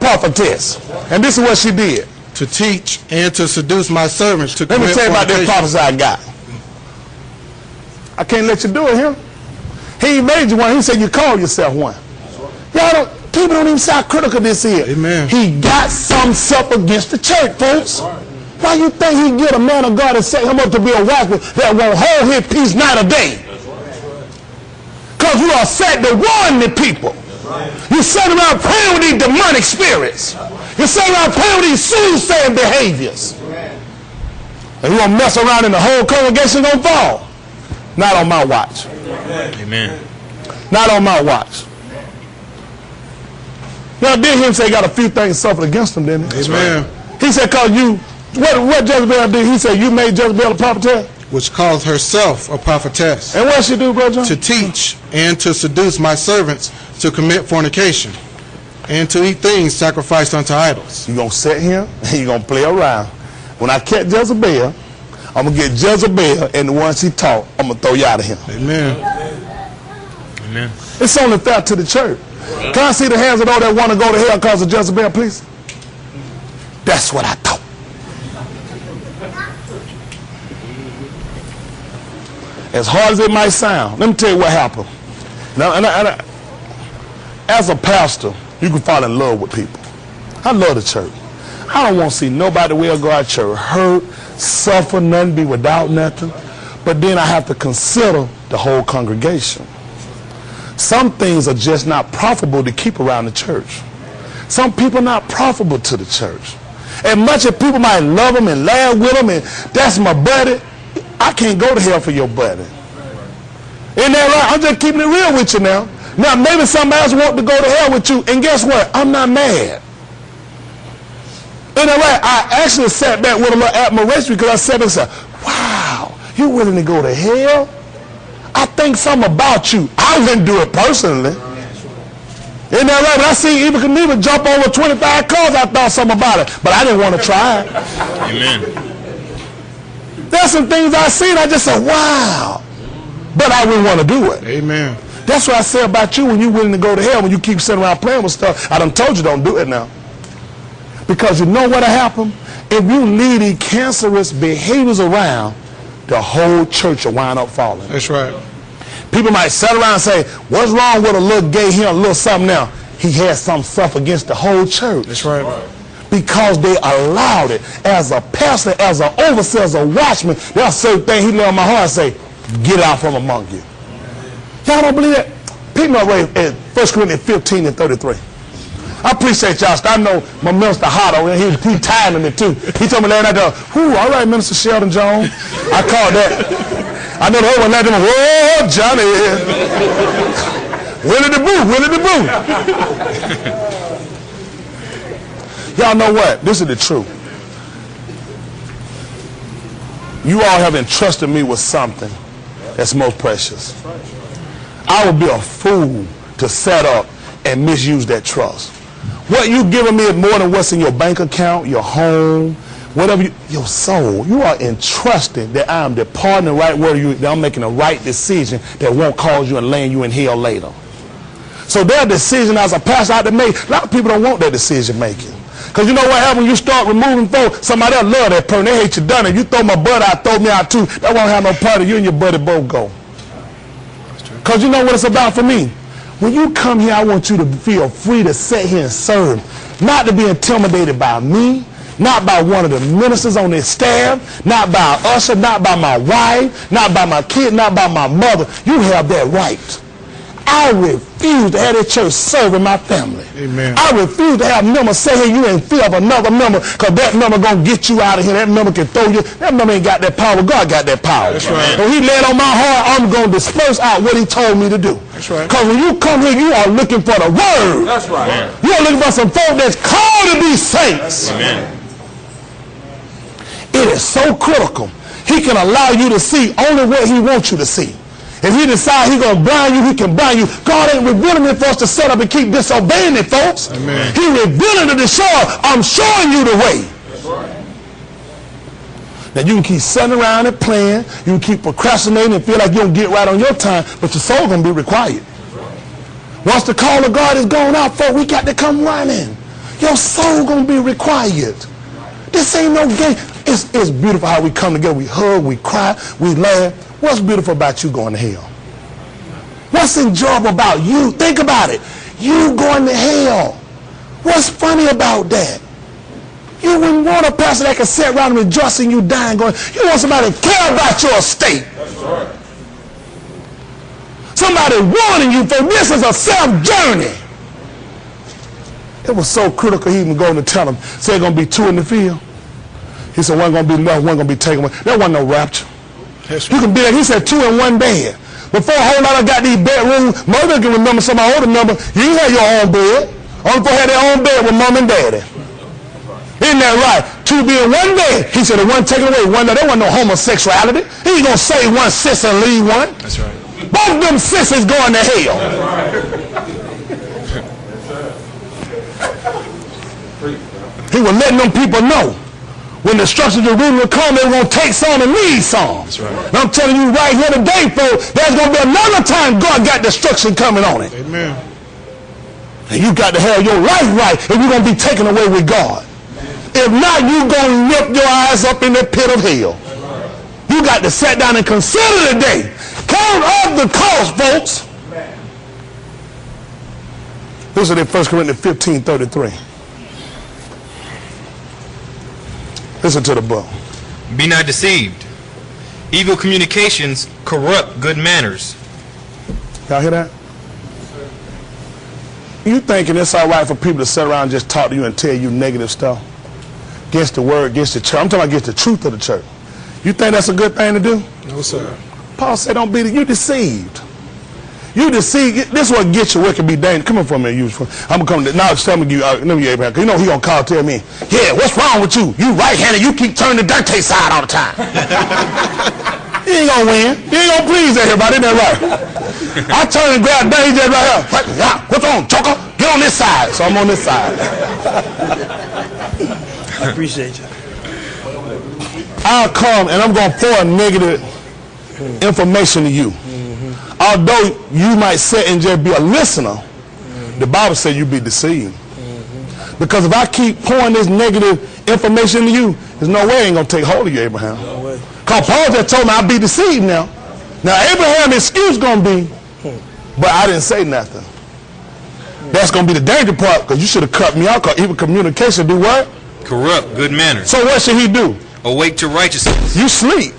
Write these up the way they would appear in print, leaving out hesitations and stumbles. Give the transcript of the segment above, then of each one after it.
prophetess. And this is what she did. To teach and to seduce my servants to Let me tell you about this prophecy I got. I can't let you do it here. He made you one. He said you call yourself one. People don't even see how critical this is. Amen. He got some stuff against the church, folks. Why you think he get a man of God and set him up to be a watchman that won't hold his peace night or day? Because you are set to warn the people. You sit around praying with these demonic spirits. You sit around praying with these soothsaying behaviors. And you gonna mess around and the whole congregation gonna fall. Not on my watch. Amen. Not on my watch. Now, did him say he got a few things suffered against him, didn't he? Amen. He said, cause you, what Jezebel did? He said, you made Jezebel a prophetess? Which calls herself a prophetess. And what she do, Brother John? To teach and to seduce my servants to commit fornication and to eat things sacrificed unto idols. You're going to sit here and you're going to play around. When I catch Jezebel, I'm going to get Jezebel and the one she taught, I'm going to throw you out of here. Amen. Amen. It's only fair to the church. Can I see the hands of those that want to go to hell because of Jezebel, please? That's what I thought. As hard as it might sound, let me tell you what happened. Now, as a pastor, you can fall in love with people. I love the church. I don't want to see nobody will go out church hurt, suffer, nothing, be without nothing. But then I have to consider the whole congregation. Some things are just not profitable to keep around the church. Some people are not profitable to the church. As much as people might love them and laugh with them and that's my buddy, I can't go to hell for your buddy. Isn't that right? I'm just keeping it real with you now. Now maybe somebody else wants to go to hell with you, and guess what? I'm not mad. Isn't that right? I actually sat back with a little admiration because I said, wow, you willing to go to hell? I think something about you. I wouldn't do it personally. Isn't that right? When I see Eva Knievel jump over 25 cars, I thought something about it. But I didn't want to try it. Amen. There's some things I seen, I just said, wow. But I wouldn't want to do it. Amen. That's what I say about you when you're willing to go to hell, when you keep sitting around playing with stuff. I done told you don't do it now. Because you know what'll happen? If you leave these cancerous behaviors around, the whole church will wind up falling. That's right. People might sit around and say, what's wrong with a little gay here, a little something now? He has some stuff against the whole church. That's right. Because they allowed it. As a pastor, as an overseer, as a watchman, there's certain things he lay on my heart and say, get out from among you. Y'all don't believe that? People are raised at 1 Corinthians 15 and 33. I appreciate y'all. I know my minister hot over here. He tired of me too. He told me last night, all right, Minister Sheldon Jones. I called that. I know the whole one let them, whoa, Johnny. Willie the Boo. Y'all know what? This is the truth. You all have entrusted me with something that's most precious. I would be a fool to set up and misuse that trust. What you giving me is more than what's in your bank account, your home, whatever, your soul. You are entrusting that I am departing the right word of you, that I'm making the right decision that won't cause you and land you in hell later. So their decision as a pastor I have to make, a lot of people don't want that decision making. Because you know what happens when you start removing folks? Somebody else love that person. They hate you done it. You throw my buddy out, throw me out too. That won't have no part of you and your buddy both go. Because you know what it's about for me? When you come here, I want you to feel free to sit here and serve. Not to be intimidated by me, not by one of the ministers on their staff, not by an usher, not by my wife, not by my kid, not by my mother. You have that right. I refuse to have that church serving my family. Amen. I refuse to have members say, hey, you in fear of another member because that member going to get you out of here. That member can throw you. That member ain't got that power. God got that power. That's right. When he laid on my heart, I'm going to disperse out what he told me to do. That's right. Because when you come here, you are looking for the word. That's right. Amen. You are looking for some folk that's called to be saints. Amen. It is so critical. He can allow you to see only what he wants you to see. If he decides he's going to blind you, he can blind you. God ain't revealing it for us to set up and keep disobeying it, folks. Amen. He revealing it to show us, I'm showing you the way. Right. Now you can keep sitting around and playing. You can keep procrastinating and feel like you don't get right on your time, but your soul going to be required. Once the call of God is gone out, folks, we got to come running. Your soul gonna be required. This ain't no game. It's beautiful how we come together. We hug, we cry, we laugh. What's beautiful about you going to hell? What's enjoyable about you? Think about it. You going to hell. What's funny about that? You wouldn't want a pastor that can sit around and rejoice in you dying going, you want somebody to care about your estate. That's right. Somebody warning you for this is a self-journey. It was so critical he even going to tell them, say it's going to be 2 in the field. He said one going to be left, one going to be taken away. There wasn't no rapture. Right. You can be there. He said 2 in 1 bed. Before a whole lot of got these bedrooms, mother can remember some of my older number. You ain't had your own bed. Only folks had their own bed with mom and daddy. Isn't that right? 2 be in 1 bed. He said the one taken away, one. There wasn't no homosexuality. He ain't going to save one sis and leave one. That's right. Both of them sisters going to hell. He was letting them people know when the destruction of Jerusalem would come, they were going to take some and leave some. That's right. And I'm telling you right here today, folks, there's going to be another time God got destruction coming on it. Amen. And you got to have your life right if you're going to be taken away with God. If not, you're going to lift your eyes up in the pit of hell. You got to sit down and consider the day. Count up the cost, folks. Listen to 1 Corinthians 15:33. Listen to the book. Be not deceived. Evil communications corrupt good manners. Y'all hear that? You thinking it's all right for people to sit around and just talk to you and tell you negative stuff? Against the word, against the church. I'm talking about against the truth of the church. You think that's a good thing to do? No, sir. Paul said, don't be, you deceived. You deceived. This is what gets you where it can be dangerous. Come on for me. I'm going to come now. Tell me you, Abraham. You know he going to call tell me, yeah, what's wrong with you? You right-handed. You keep turning the Dante side all the time. You ain't going to win. You ain't going to please everybody. Isn't that right? I turn and grab Dante just right here. What's wrong, choker? Get on this side. So I'm on this side. I appreciate you. I'll come and I'm going to pour negative information to you. Although you might sit and just be a listener, the Bible says you be deceived. Because if I keep pouring this negative information to you, there's no way I ain't going to take hold of you, Abraham. No way. Because Paul just told me I'll be deceived now. Now, Abraham's excuse going to be, but I didn't say nothing. That's going to be the danger part, because you should have cut me out, because even communication do what? Corrupt good manners. So what should he do? Awake to righteousness. You sleep.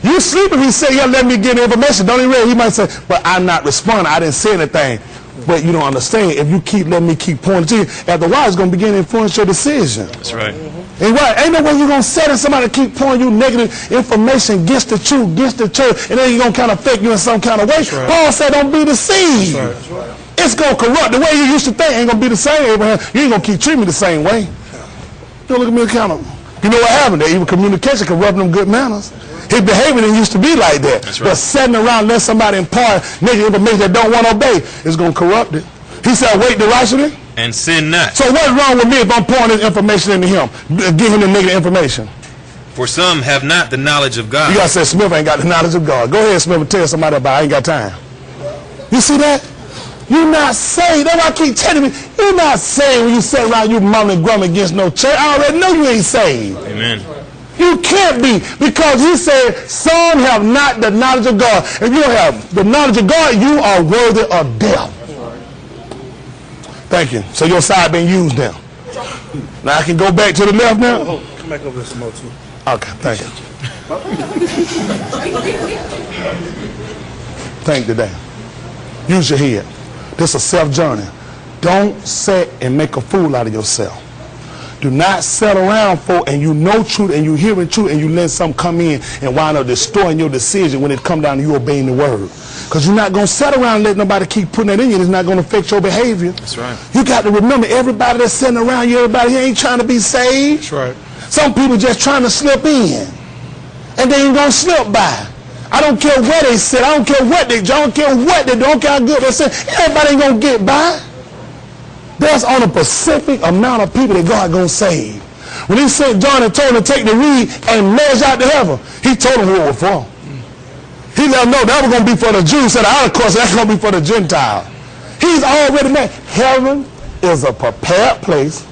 You sleep if he say, yeah, let me get information. Don't he really? He might say, but I'm not responding. I didn't say anything. But you don't understand. If you keep letting me keep pointing to you, after a while, it's going to begin to influence your decision. That's right. And what? Ain't no way you're going to sit and somebody keep pouring you negative information against the truth, against the church, and then you're going to kind of fake you in some kind of way. Right. Paul said, don't be deceived. That's right. It's going to corrupt. The way you used to think ain't going to be the same, Abraham. You ain't going to keep treating me the same way. You look at me kind of. You know what happened? Even communication can rub them good manners. His behavior didn't used to be like that. That's right. But sitting around letting somebody impart negative information that don't want to obey is going to corrupt it. He said, wait derogatory. And sin not. So what's wrong with me if I'm pouring this information into him? Give him the negative information. For some have not the knowledge of God. You got to say, Smith ain't got the knowledge of God. Go ahead, Smith, and tell somebody about it. I ain't got time. You see that? You're not saved. That's why I keep telling me, you're not saved when you sit around you mum and grum against no church. I already know you ain't saved. Amen. You can't be, because he said, some have not the knowledge of God. If you don't have the knowledge of God, you are worthy of death. Thank you. So your side been used now. Now I can go back to the left now? Oh, come back over some more too. Okay, thank you. Thank you, Dan. Use your head. This is a self-journey. Don't sit and make a fool out of yourself. Do not sit around for and you know truth and you hearing truth and you let something come in and wind up destroying your decision when it come down to you obeying the word. Because you're not going to sit around and let nobody keep putting that in you. It's not going to affect your behavior. That's right. You got to remember, everybody that's sitting around you, everybody here ain't trying to be saved. That's right. Some people just trying to slip in. And they ain't going to slip by. I don't care where they sit. I don't care what they do. I don't care what they do. I don't care how good they sit. Everybody ain't going to get by. There's only a specific amount of people that God going to save. When he sent John and told him to take the reed and measure out to heaven, he told him who it was for. He let them know that was going to be for the Jews. Said, of course, that's going to be for the Gentiles. He's already made. Heaven is a prepared place